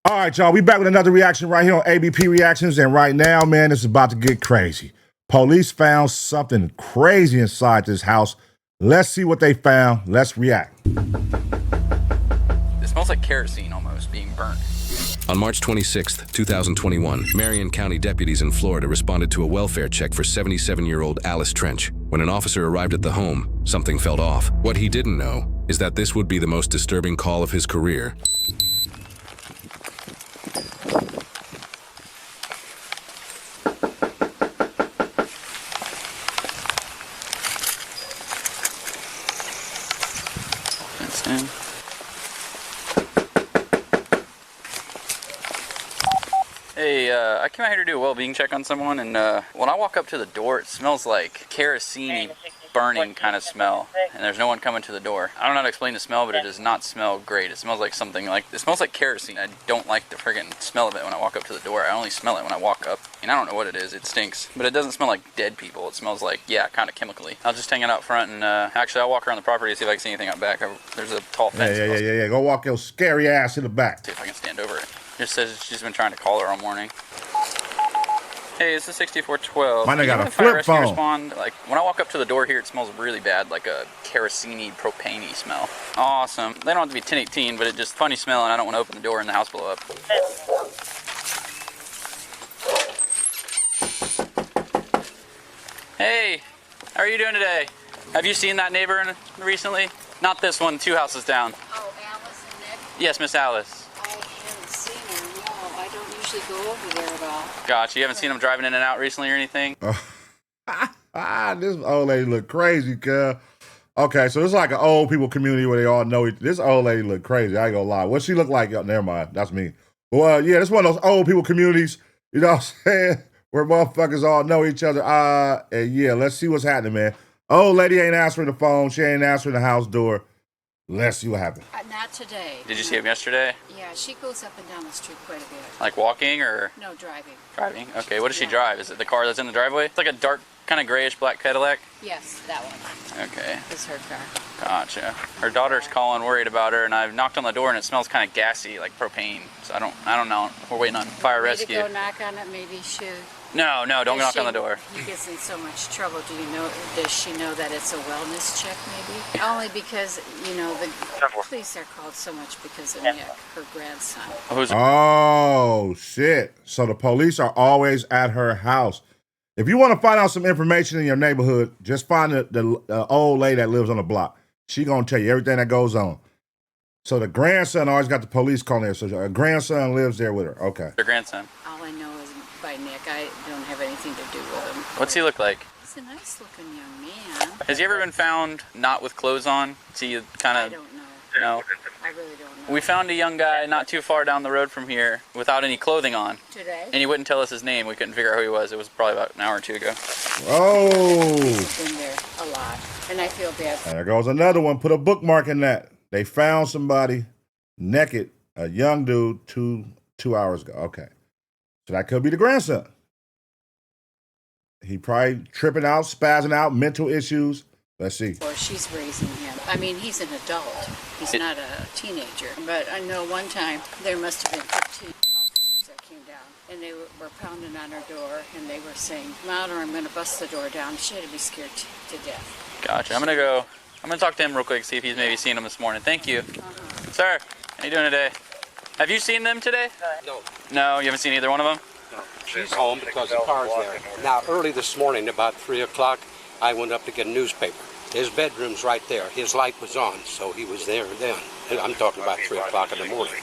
All right, y'all, we back with another reaction right here on ABP Reactions, and right now, man, it's about to get crazy. Police found something crazy inside this house. Let's see what they found. Let's react. It smells like kerosene almost being burnt. On March 26, 2021, Marion County deputies in Florida responded to a welfare check for 77-year-old Alice Trench. When an officer arrived at the home, something felt off. What he didn't know is that this would be the most disturbing call of his career. Hey, I came out here to do a well-being check on someone, and when I walk up to the door, it smells like kerosene burning kind of smell, and there's no one coming to the door. I don't know how to explain the smell, but it does not smell great. It smells like something like, it smells like kerosene. I don't like the friggin' smell of it when I walk up to the door. I only smell it when I walk up, and I don't know what it is. It stinks, but it doesn't smell like dead people. It smells like, yeah, kind of chemically. I'll just hang it out front, and actually I'll walk around the property to see if I can see anything out back. There's a tall fence. Yeah. Go walk your scary ass in the back. See if I can stand over it. Just says she's been trying to call her all morning. Hey, it's the 6412. Mine got a flip phone. Respond? Like, when I walk up to the door here, it smells really bad, like a kerosene, propane-y smell. Awesome. They don't have to be 1018, but it's just funny smell, and I don't want to open the door and the house blow up. Hey, how are you doing today? Have you seen that neighbor recently? Not this one, 2 houses down. Oh, Alice and Nick? Yes, Miss Alice. I haven't seen her, no. I don't usually go over there at all. Gotcha. You haven't seen them driving in and out recently or anything? This old lady look crazy, cuz. Okay, so it's like an old people community where they all know each. This old lady look crazy. I ain't gonna lie. What she look like? Never mind. That's me. Well, yeah, this one of those old people communities, you know what I'm saying? Where motherfuckers all know each other. And yeah, let's see what's happening, man. Old lady ain't answering the phone. She ain't answering the house door. Let's see what happens. Not today. Did you see him yesterday? Yeah, she goes up and down the street quite a bit. Like walking or? No, driving. Driving? Okay, what does she drive? Is it the car that's in the driveway? It's like a dark, kind of grayish black Cadillac? Yes, that one. Okay. Is her car. Gotcha. Her daughter's calling, worried about her, and I've knocked on the door and it smells kind of gassy, like propane. So I don't know. We're waiting on fire rescue. Go knock on it, maybe she... No, don't knock on the door. He gets in so much trouble. Does she know that it's a wellness check, maybe? Only because, you know, the police are called so much because of Nick, her grandson. Oh, shit. So the police are always at her house. If you want to find out some information in your neighborhood, just find the old lady that lives on the block. She gonna tell you everything that goes on. So the grandson always got the police calling her. So her grandson lives there with her. Okay. Her grandson. All I know is by Nick. I don't have anything to do with him. What's he look like? He's a nice-looking young man. Has he ever been found not with clothes on? See, kind of. I don't know. No. I really don't know. We found a young guy not too far down the road from here without any clothing on. Today? And he wouldn't tell us his name. We couldn't figure out who he was. It was probably about an hour or two ago. Oh. He's been there a lot, and I feel bad. And there goes another one. Put a bookmark in that. They found somebody naked, a young dude, two hours ago. Okay. So that could be the grandson. He probably tripping out, spazzing out, mental issues. Let's see. Or she's raising him. I mean, he's an adult. He's not a teenager. But I know one time there must have been 15 officers that came down, and they were pounding on her door, and they were saying, "Come out, or I'm going to bust the door down." She had to be scared to death. Gotcha. I'm going to talk to him real quick, see if he's maybe seen him this morning. Thank you. Sir, how you doing today? Have you seen them today? No. No, you haven't seen either one of them? No. She's home because the car's there. Now, early this morning, about 3 o'clock, I went up to get a newspaper. His bedroom's right there. His light was on, so he was there then. I'm talking about 3 o'clock in the morning.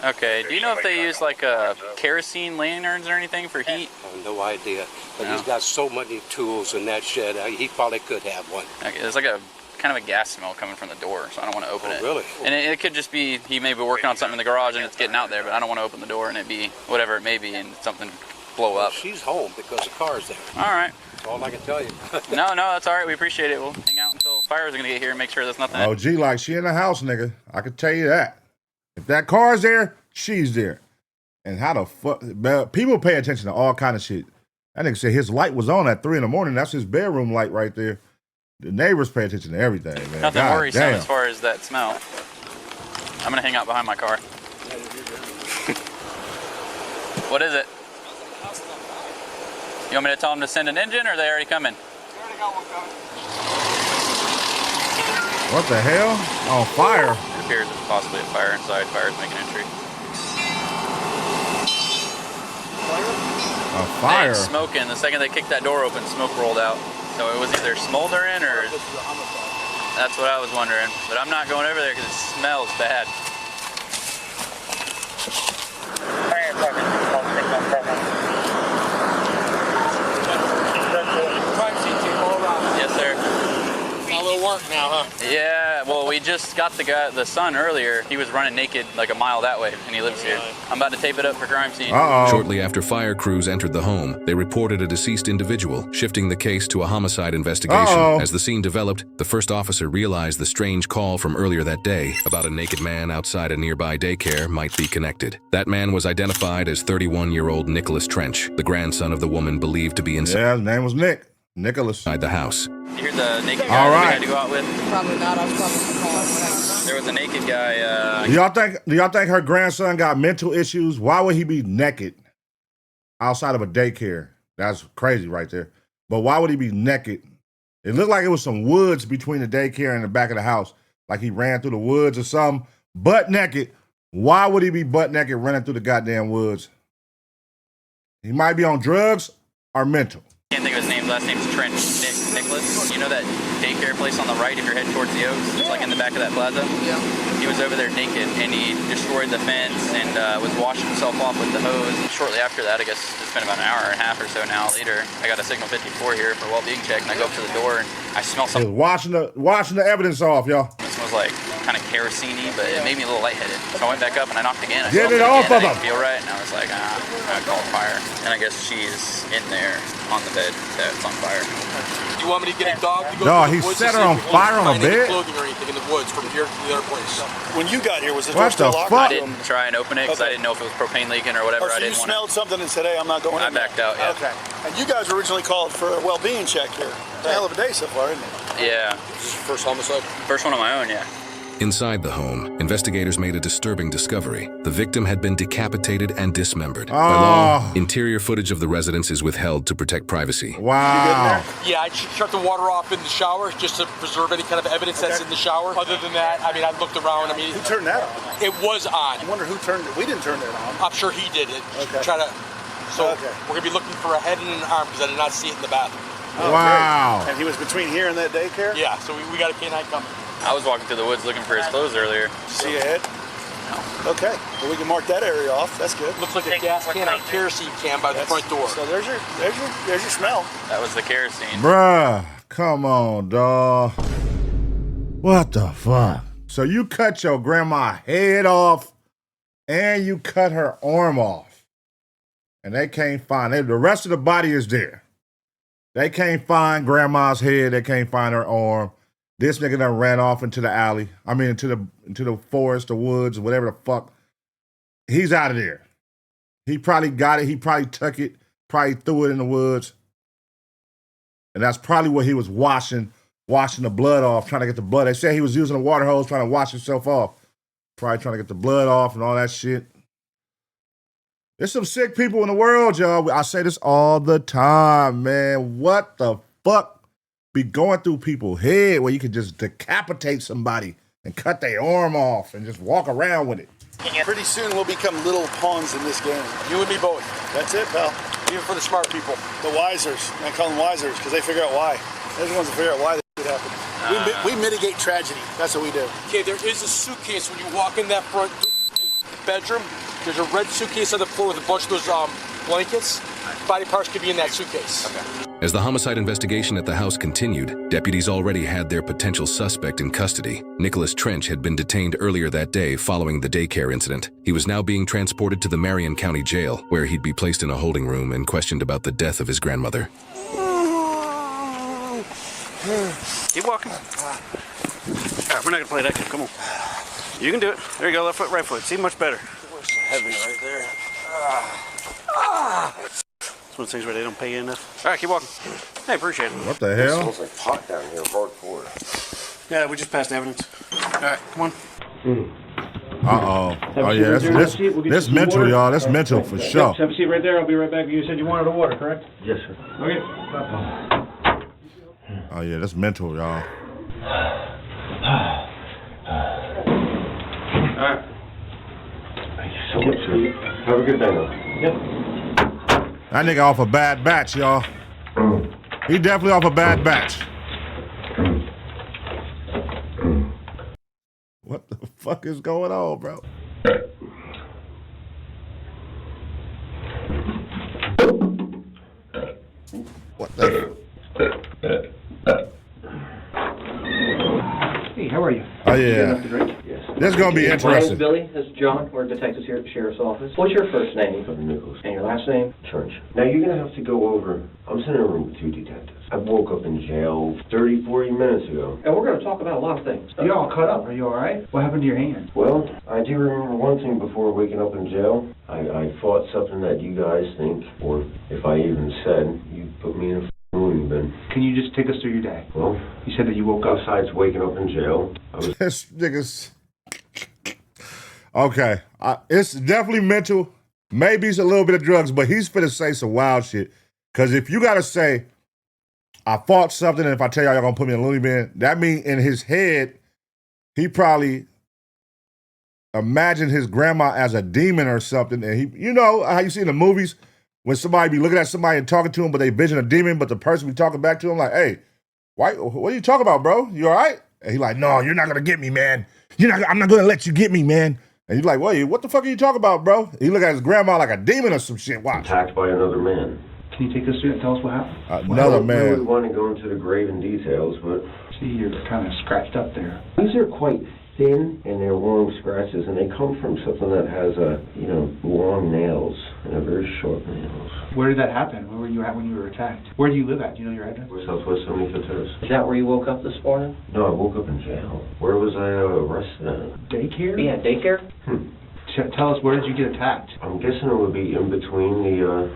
Okay. Do you know if they use like kerosene lanterns or anything for heat? I have no idea. But he's got so many tools in that shed, he probably could have one. Okay, there's like a kind of a gas smell coming from the door, so I don't want to open it. Really? And it could just be he may be working on something in the garage and it's getting out there, but I don't want to open the door and it be whatever it may be and something blow up. She's home because the car's there. All right. That's all I can tell you. No, that's all right. We appreciate it. We'll hang out until fires are going to get here and make sure there's nothing. Oh, gee, like she in the house, nigga. I can tell you that. If that car's there, she's there. And how the fuck? People pay attention to all kind of shit. That nigga said his light was on at 3 in the morning. That's his bedroom light right there. The neighbors pay attention to everything, man. Nothing God worrisome damn. as far as that smell. I'm going to hang out behind my car. What is it? You want me to tell them to send an engine, or are they already coming? We already got one coming. What the hell? On fire. It appears it's possibly a fire inside. Fire's making entry. A fire? It's smoking. The second they kicked that door open, smoke rolled out. So it was either smoldering or... That's what I was wondering. But I'm not going over there because it smells bad. Yes, sir. A little work now, huh? Yeah, well, we just got the son earlier. He was running naked like a mile that way, and he lives here. I'm about to tape it up for crime scene. Shortly after fire crews entered the home, they reported a deceased individual, shifting the case to a homicide investigation. As the scene developed, the first officer realized the strange call from earlier that day about a naked man outside a nearby daycare might be connected. That man was identified as 31-year-old Nicholas Trench, the grandson of the woman believed to be inside. Yeah, his name was Nicholas. The house. You hear the naked guy that we had to go out with? Probably not. I was probably calling. There was a naked guy. Do y'all think her grandson got mental issues? Why would he be naked outside of a daycare? That's crazy right there. But why would he be naked? It looked like it was some woods between the daycare and the back of the house. Like he ran through the woods or something. Butt naked. Why would he be butt naked running through the goddamn woods? He might be on drugs or mental. Can't think of his name. Last name's Trent. Nicholas. You know that daycare place on the right if you're heading towards the Oaks? It's like in the back of that plaza? Yeah. He was over there naked, and he destroyed the fence and was washing himself off with the hose. Shortly after that, I guess it's been about an hour and a half or so now later, I got a signal 54 here for well-being check, and I go up to the door, and I smell He something. was washing the evidence off, y'all. It smells like kind of kerosene-y, but it made me a little lightheaded. So I went back up, and I knocked again. I Get smelled it off again. of I him. didn't feel right, and I was like, I called fire. And I guess she's in there on the bed that's on fire. Do you want me to get a dog to go No, to the he woods set to her see on if we fire can on find the any bed? clothing or anything in the woods from here to the other place? When you got here, was the door What still the locked? fuck? I didn't try and open it because I didn't know if it was propane leaking or whatever. Oh, so I you didn't want smelled something and said, hey, I'm not going I in there. backed out, yeah. Okay. And you guys were originally called for a well-being check here. It's a hell of a day so far, isn't it? Yeah. This is your first homicide? First one on my own, yeah. Inside the home, investigators made a disturbing discovery. The victim had been decapitated and dismembered. By law, interior footage of the residence is withheld to protect privacy. Wow. Yeah, I shut the water off in the shower just to preserve any kind of evidence that's in the shower. Other than that, I mean, I looked around. I mean, Who turned that on? it was on. I wonder who turned it. We didn't turn that on. I'm sure he did it. Okay. Try to. So Okay. we're gonna be looking for a head and an arm because I did not see it in the bathroom. Oh, Wow. great. And he was between here and that daycare? Yeah, so we got a canine coming. I was walking through the woods looking for his clothes earlier. See a head? No. Okay. Well, we can mark that area off. That's good. Looks like a gas can or kerosene can by the front door. So there's your smell. That was the kerosene. Bruh, come on, dawg. What the fuck? So you cut your grandma head off and you cut her arm off. And they can't find it. The rest of the body is there. They can't find grandma's head. They can't find her arm. This nigga done ran off into the alley. I mean, into the forest, the woods, whatever the fuck. He's out of there. He probably got it. He probably took it, probably threw it in the woods. And that's probably what he was washing the blood off, trying to get the blood. They said he was using a water hose trying to wash himself off. Probably trying to get the blood off and all that shit. There's some sick people in the world, y'all. I say this all the time, man. What the fuck be going through people's head where you can just decapitate somebody and cut their arm off and just walk around with it? Pretty soon we'll become little pawns in this game. You and me both. That's it, pal. Even for the smart people. The wisers. I call them wisers because they figure out why. They're the ones that figure out why this shit happened. We mitigate tragedy. That's what we do. Okay, there is a suitcase when you walk in that front bedroom. There's a red suitcase on the floor with a bunch of those blankets. Body parts could be in that suitcase. Okay. As the homicide investigation at the house continued, deputies already had their potential suspect in custody. Nicholas Trench had been detained earlier that day following the daycare incident. He was now being transported to the Marion County Jail, where he'd be placed in a holding room and questioned about the death of his grandmother. Keep walking. All right, we're not gonna play that game. Come on. You can do it. There you go. Left foot, right foot. See, much better. Where's the heavy right there? It's one of those things where they don't pay you enough. All right, keep walking. Hey, appreciate it. What the hell? Smells like pot down here, hardcore. Yeah, we just passed evidence. All right, come on. Uh-oh. Oh, yeah, this mental, y'all. That's mental for sure. Have a seat right there. I'll be right back. You said you wanted a water, correct? Yes, sir. Okay. Oh, yeah, that's mental, y'all. All right. Thank you so much, sir. Have a good day, though. Yep. That nigga off a bad batch, y'all. He definitely off a bad batch. What the fuck is going on, bro? What the? Hey, how are you? Oh, yeah. Yes. This is going to be My interesting. name's Billy. This is John. We're detectives here at the Sheriff's Office. What's your first name? Nichols. And your last name? Church. Now, you're going to have to go over. I'm sitting in a room with two detectives. I woke up in jail 30, 40 minutes ago. And we're going to talk about a lot of things. You all cut up. Are you all right? What happened to your hand? Well, I do remember one thing before waking up in jail. I fought something that you guys think, or if I even said, you put me in a loony bin. Can you just take us through your day? Well, You said that you woke up. besides waking up in jail, I was This nigga's... Okay. It's definitely mental. Maybe it's a little bit of drugs, but he's finna say some wild shit. Because if you got to say, I fought something, and if I tell y'all going to put me in a loony bin, that means in his head, he probably imagined his grandma as a demon or something. And he, you know how you see in the movies when somebody be looking at somebody and talking to him, but they vision a demon, but the person be talking back to him like, hey, what are you talking about, bro? You all right? And he like, no, you're not going to get me, man. I'm not going to let you get me, man. And he's like, wait, what the fuck are you talking about, bro? He look at his grandma like a demon or some shit. Watch. attacked by another man. Can you take us through and tell us what happened? Another I don't really man. want to go into the grave details, but See, you're kind of scratched up there. these are quite thin and they're long scratches, and they come from something that has long nails and very short nails. Where did that happen? Where were you at when you were attacked? Where do you live at? Do you know your address? Southwest 75th Terrace. Is that where you woke up this morning? No, I woke up in jail. Where was I arrested at? Daycare? Yeah, daycare? Tell us, where did you get attacked? I'm guessing it would be in between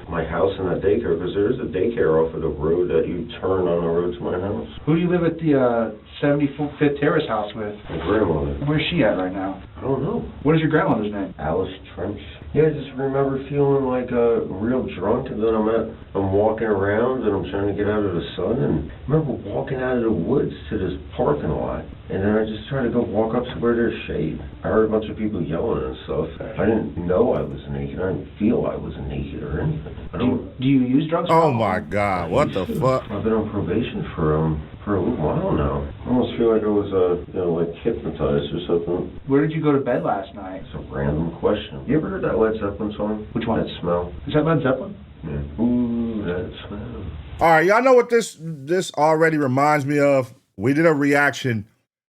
my house and that daycare, because there is a daycare off of the road that you turn on the road to my house. Who do you live at the 75th Terrace house with? My grandmother. Where's she at right now? I don't know. What is your grandmother's name? Alice Trench. Yeah, I just remember feeling like real drunk, and then I'm walking around and I'm trying to get out of the sun, and I remember walking out of the woods to this parking lot, and then I just tried to go walk up to where there's shade. I heard a bunch of people yelling and stuff. I didn't know I was naked. I didn't feel I was naked or anything. Do you use drugs? Oh my God, what the fuck? I've been on probation for a little while now. I almost feel like I was like hypnotized or something. Where did you go to bed last night? It's a random question. You ever heard that Led Zeppelin song? Which one? That Smell. Is that Led Zeppelin? Yeah. Ooh, that smell. All right, y'all know what this already reminds me of? We did a reaction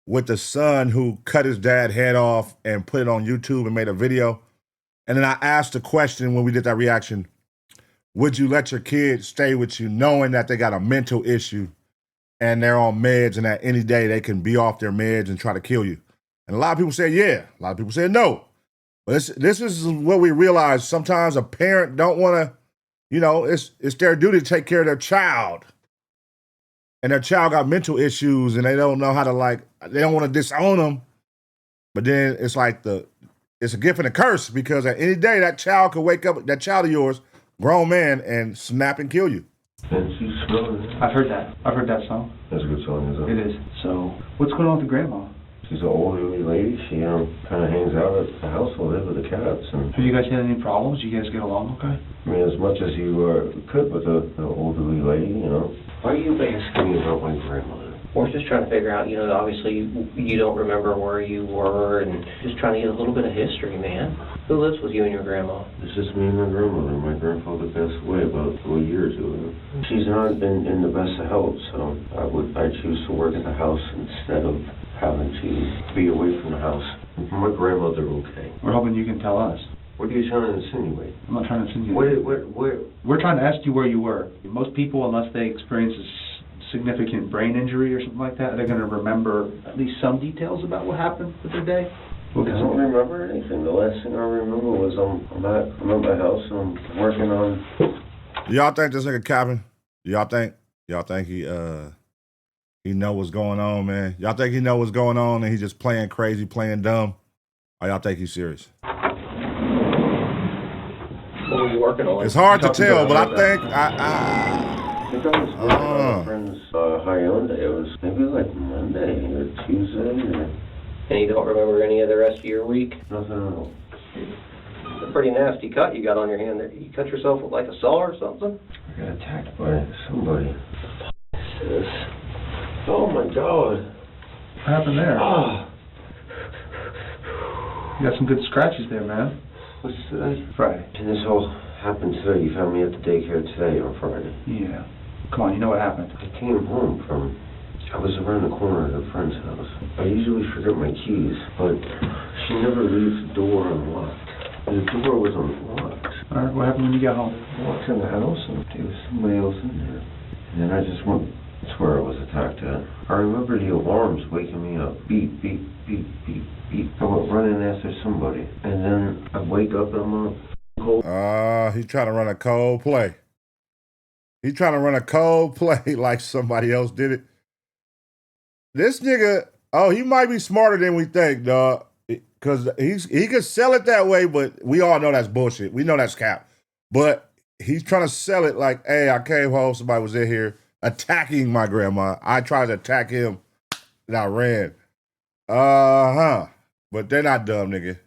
with the son who cut his dad's head off and put it on YouTube and made a video. And then I asked the question when we did that reaction, would you let your kid stay with you knowing that they got a mental issue and they're on meds and that any day they can be off their meds and try to kill you? And a lot of people said yeah. A lot of people said no. But this is what we realize. Sometimes a parent don't want to, it's their duty to take care of their child. And their child got mental issues and they don't know how to they don't want to disown them. But then it's like it's a gift and a curse, because at any day that child could wake up, that child of yours, grown man, and snap and kill you. And she smelled it. I've heard that. I've heard that song. That's a good song, isn't it? It is. So, what's going on with the grandma? She's an olderly lady. She kind of hangs out at the house all day with the cats. And Have you guys had any problems? You guys get along okay? I mean, as much as you could with an elderly lady, Why are you asking me about my grandmother? We're just trying to figure out, obviously you don't remember where you were, and just trying to get a little bit of history, man. Who lives with you and your grandma? It's just me and my grandmother. My grandfather passed away about a year or two ago. She's not in the best of health, so I choose to work at the house instead of having to be away from the house. My grandmother okay. We're hoping you can tell us. What are you trying to insinuate? I'm not trying to insinuate. Where? We're trying to ask you where you were. Most people, unless they experience a significant brain injury or something like that, they're going to remember at least some details about what happened with their day. I don't remember anything. The last thing I remember was I'm at my house and I'm working on. Y'all think this nigga capping? Y'all think he know what's going on, man? Y'all think he know what's going on and he just playing crazy, playing dumb? Oh, y'all think he's serious? What were you working on? It's hard to tell, but I think I think I was working on a friend's Hyundai. It was maybe like Monday or Tuesday. And you don't remember any of the rest of your week? Nothing at all. It's a pretty nasty cut you got on your hand there. You cut yourself with like a saw or something? I got attacked by somebody. What is this? Oh my God. What happened there? Oh. You got some good scratches there, man. What's today? Friday. And this all happened today. You found me at the daycare today on Friday. Yeah. Come on, you know what happened. I came home from... I was around the corner at a friend's house. I usually forget my keys, but she never leaves the door unlocked. The door was unlocked. All right, what happened when you got home? I walked in the house and there was somebody else in there. And then I just went... That's where I was attacked at. I remember the alarms waking me up. Beep, beep, beep, beep, beep. I went running after somebody. And then I wake up and I'm on a cold... He's trying to run a cold play. He's trying to run a cold play like somebody else did it. This nigga, he might be smarter than we think, dog. Because he could sell it that way, but we all know that's bullshit. We know that's cap. But he's trying to sell it like, hey, I came home, somebody was in here attacking my grandma. I tried to attack him, and I ran. But they're not dumb, nigga.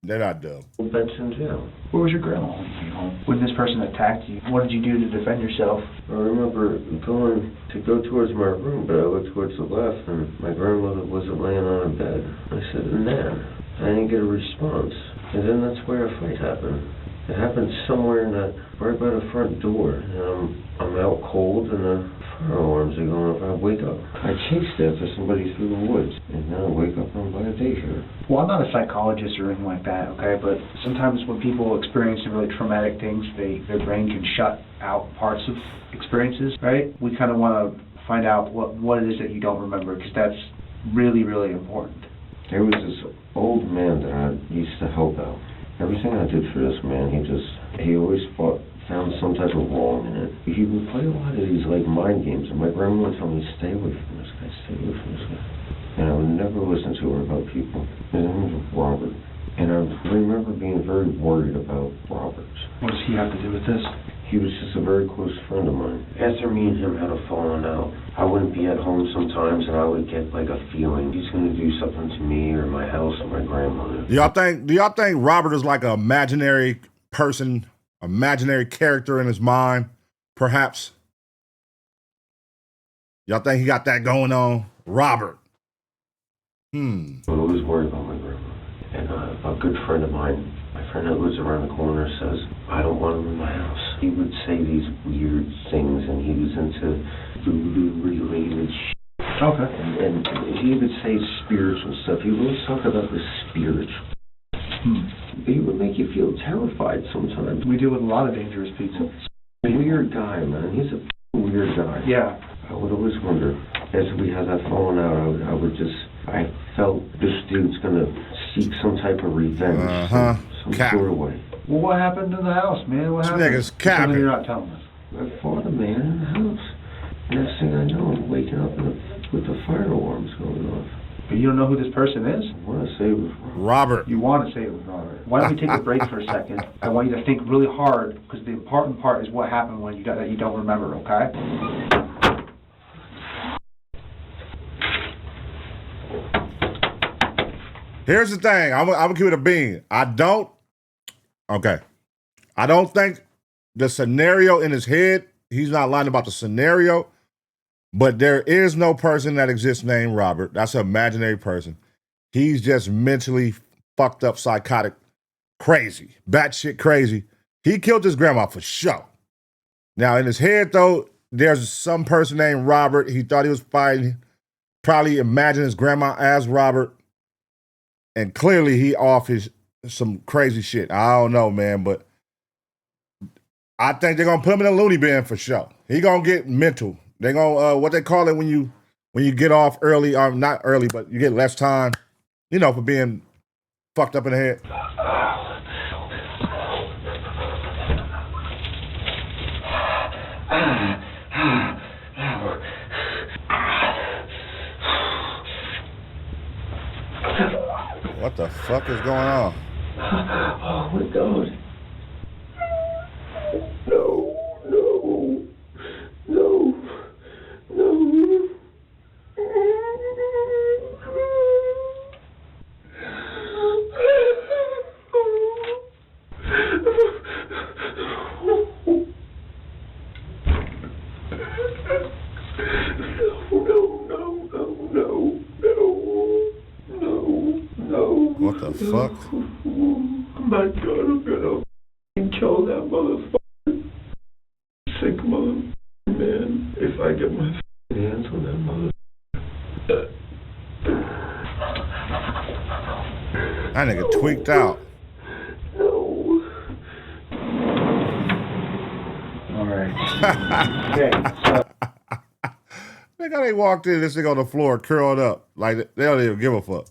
They're not dumb. That's in jail. Where was your grandma when you came home? When this person attacked you, what did you do to defend yourself? I remember going to go towards my room, but I looked towards the left, and my grandmother wasn't laying on a bed. I said, nah. I didn't get a response. And then that's where a fight happened. It happened somewhere in that, right by the front door. And I'm out cold, and the fire alarms are going off. I wake up. I chased after somebody through the woods, and then I wake up and I'm by a daycare. Well, I'm not a psychologist or anything like that, okay? But sometimes when people experience really traumatic things, their brain can shut out parts of experiences, right? We kind of want to find out what it is that you don't remember, because that's really, really important. There was this old man that I used to help out. Everything I did for this man, he always found some type of wrong in it. He would play a lot of these like mind games, and my grandma would tell me, stay away from this guy, stay away from this guy. And I would never listen to her about people. His name was Robert. And I remember being very worried about Robert. What does he have to do with this? He was just a very close friend of mine. After me and him had a falling out, I wouldn't be at home sometimes, and I would get like a feeling he's going to do something to me or my house or my grandmother. Do y'all think Robert is like an imaginary person, imaginary character in his mind, perhaps? Y'all think he got that going on? Robert. I was worried about my grandmother. And a good friend of mine, my friend that lives around the corner, says, I don't want him in my house. He would say these weird things, and he was into voodoo-related shit. Okay. And he would say spiritual stuff. He would always talk about the spiritual. He would make you feel terrified sometimes. We deal with a lot of dangerous people. Weird guy, man. He's a weird guy. Yeah. I would always wonder, as we had that falling out, I felt this dude's going to seek some type of revenge, some sort of way. Well, what happened in the house, man? What happened? Nigga's capping. You're not telling us. I fought a man in the house. Next thing I know, I'm waking up with the fire alarms going off. But you don't know who this person is? I want to say it was Robert. You want to say it was Robert. Why don't we take a break for a second? I want you to think really hard, because the important part is what happened when you don't remember, okay? Here's the thing. I'm gonna keep it a bean. I don't think the scenario in his head, he's not lying about the scenario, but there is no person that exists named Robert. That's an imaginary person. He's just mentally fucked up, psychotic, crazy, batshit crazy. He killed his grandma for sure. Now, in his head, though, there's some person named Robert. He thought he was fighting, probably imagined his grandma as Robert. And clearly he off some crazy shit. I don't know, man, but I think they're gonna put him in a loony bin for sure. He gonna get mental. They're gonna what they call it when you get off early, not early, but you get less time, for being fucked up in the head. What What the fuck is going on? Oh my God. No. What the fuck? My God, I'm gonna kill that motherfucker. Sick motherfucker, man. If I get my hands on that motherfucker. That nigga tweaked out. No. All right. Okay, so Look how they walked in, this nigga on the floor curled up. Like, they don't even give a fuck.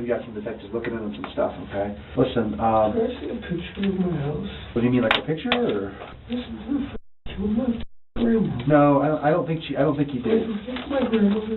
we got some detectives looking into some stuff, okay? Listen, Can I see a picture of my house? what do you mean, like a picture, or? Listen, who the killed my grandma? No, I don't think you did. It's my grandmother.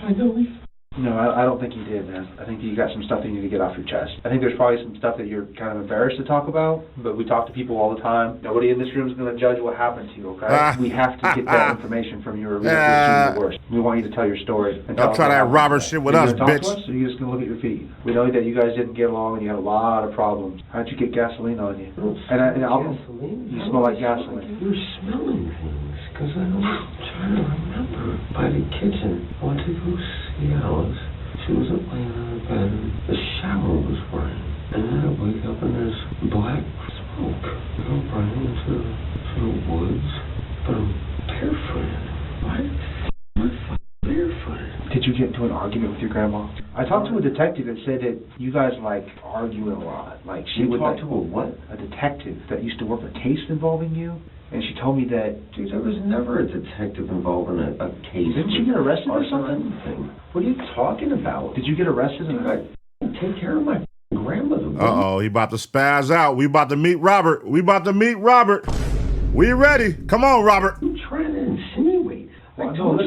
I know he. No, I don't think you did, man. I think you got some stuff that you need to get off your chest. I think there's probably some stuff that you're kind of embarrassed to talk about, but we talk to people all the time. Nobody in this room is going to judge what happened to you, okay? We have to get that information from you, or we assume the worst. We want you to tell your story. Don't try that robber shit with us, bitch. To us, or are you just going to look at your feet? We know that you guys didn't get along and you had a lot of problems. How'd you get gasoline on you? Gasoline? You smell like gasoline. You're smelling things, because I was trying to remember. By the kitchen, I went to go see Alice. She was up laying on the bed, and the shower was running. And then I wake up and there's black smoke. I'm running into the woods, but I'm barefooted. Why am I barefooted? Did you get into an argument with your grandma? I talked to a detective that said that you guys argue a lot. Like she would talk to a what? A detective that used to work a case involving you. And she told me that... Dude, there was never a detective involved in a case. Didn't you get arrested or something? What are you talking about? Did you get arrested? Dude, I take care of my grandmother. Uh-oh, he about to spaz out. We about to meet Robert. We ready. Come on, Robert. You trying to insinuate? I told you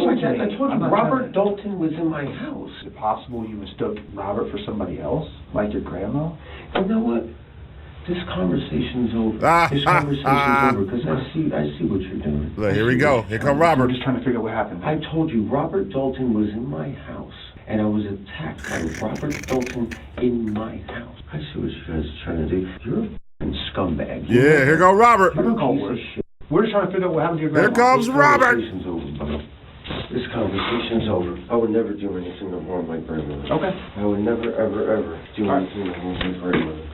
Robert Dalton was in my house. Is it possible you mistook Robert for somebody else? Like your grandma? You know what? This conversation's over. Because I see what you're doing. Look, here we go. Here come Robert. I'm just trying to figure out what happened. I told you Robert Dalton was in my house, and I was attacked by Robert Dalton in my house. I see what you guys are trying to do. You're a f***ing scumbag. Yeah, here go Robert. You're a piece of shit. We're just trying to figure out what happened to your grandma. Here comes Robert. This conversation's over. I would never do anything to harm my grandmother. Okay. I would never, ever do anything to harm my grandmother.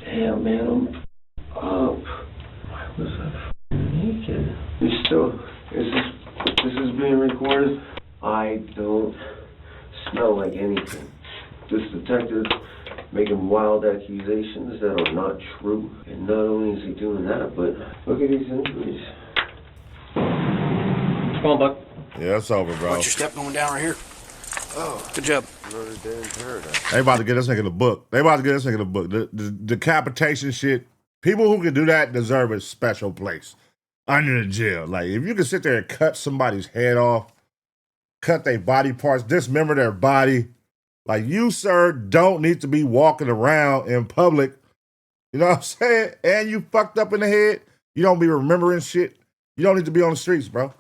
Damn, man, I'm up. Why was I naked? You still, this is being recorded? I don't smell like anything. This detective making wild accusations that are not true. And not only is he doing that, but look at these injuries. Come on, Buck. Yeah, it's over, bro. Watch your step going down right here. Oh, good job. They about to get this nigga the book. The decapitation shit. People who can do that deserve a special place under the jail. Like, if you can sit there and cut somebody's head off, cut their body parts, dismember their body, like, you, sir, don't need to be walking around in public. You know what I'm saying? And you fucked up in the head. You don't be remembering shit. You don't need to be on the streets, bro.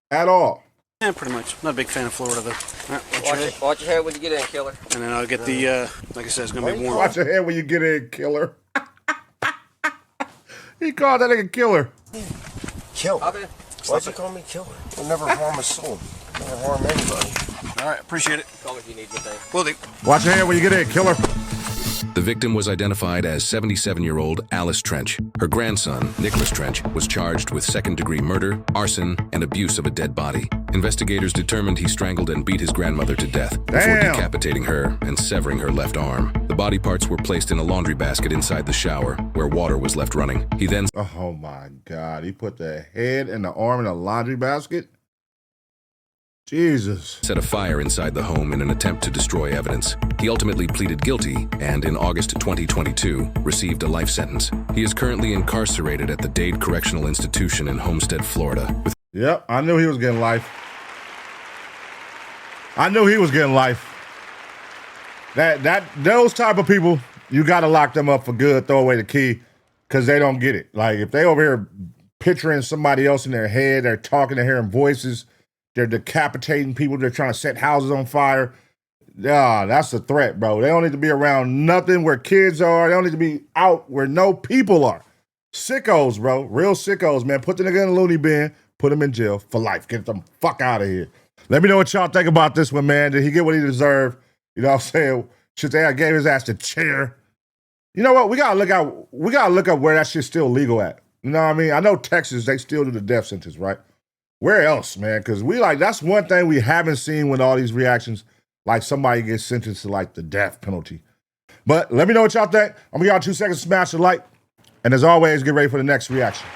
At all. Yeah, pretty much. Not a big fan of Florida, though. All right, Watch your head when you get in, killer. And then I'll get the, like I said, it's going to be warm. Watch your head when you get in, killer. He called that nigga killer. Killer? Why'd you call me killer? You'll never harm a soul. Never harm anybody. All right, appreciate it. Call me if you need anything. Will do. Watch your head when you get in, killer. The victim was identified as 77-year-old Alice Trench. Her grandson, Nicholas Trench, was charged with second-degree murder, arson, and abuse of a dead body. Investigators determined he strangled and beat his grandmother to death before decapitating her and severing her left arm. The body parts were placed in a laundry basket inside the shower, where water was left running. He then... Oh, my God. He put the head and the arm in a laundry basket? Jesus. Set a fire inside the home in an attempt to destroy evidence. He ultimately pleaded guilty and in August 2022 received a life sentence. He is currently incarcerated at the Dade Correctional Institution in Homestead, Florida. Yep, I knew he was getting life. I knew he was getting life. Those type of people, you got to lock them up for good, throw away the key, because they don't get it. Like, if they over here picturing somebody else in their head, they're talking, they're hearing voices, they're decapitating people, they're trying to set houses on fire. Yeah, that's a threat, bro. They don't need to be around nothing where kids are. They don't need to be out where no people are. Sickos, bro. Real sickos, man. Put the nigga in a loony bin, put him in jail for life. Get the fuck out of here. Let me know what y'all think about this one, man. Did he get what he deserved? You know what I'm saying? Should they have gave his ass the chair? You know what? We gotta look up where that shit's still legal at. You know what I mean? I know Texas, they still do the death sentence, right? Where else, man? Because that's one thing we haven't seen with all these reactions. Like somebody gets sentenced to like the death penalty. But let me know what y'all think. I'm gonna give y'all 2 seconds to smash the like. And as always, get ready for the next reaction.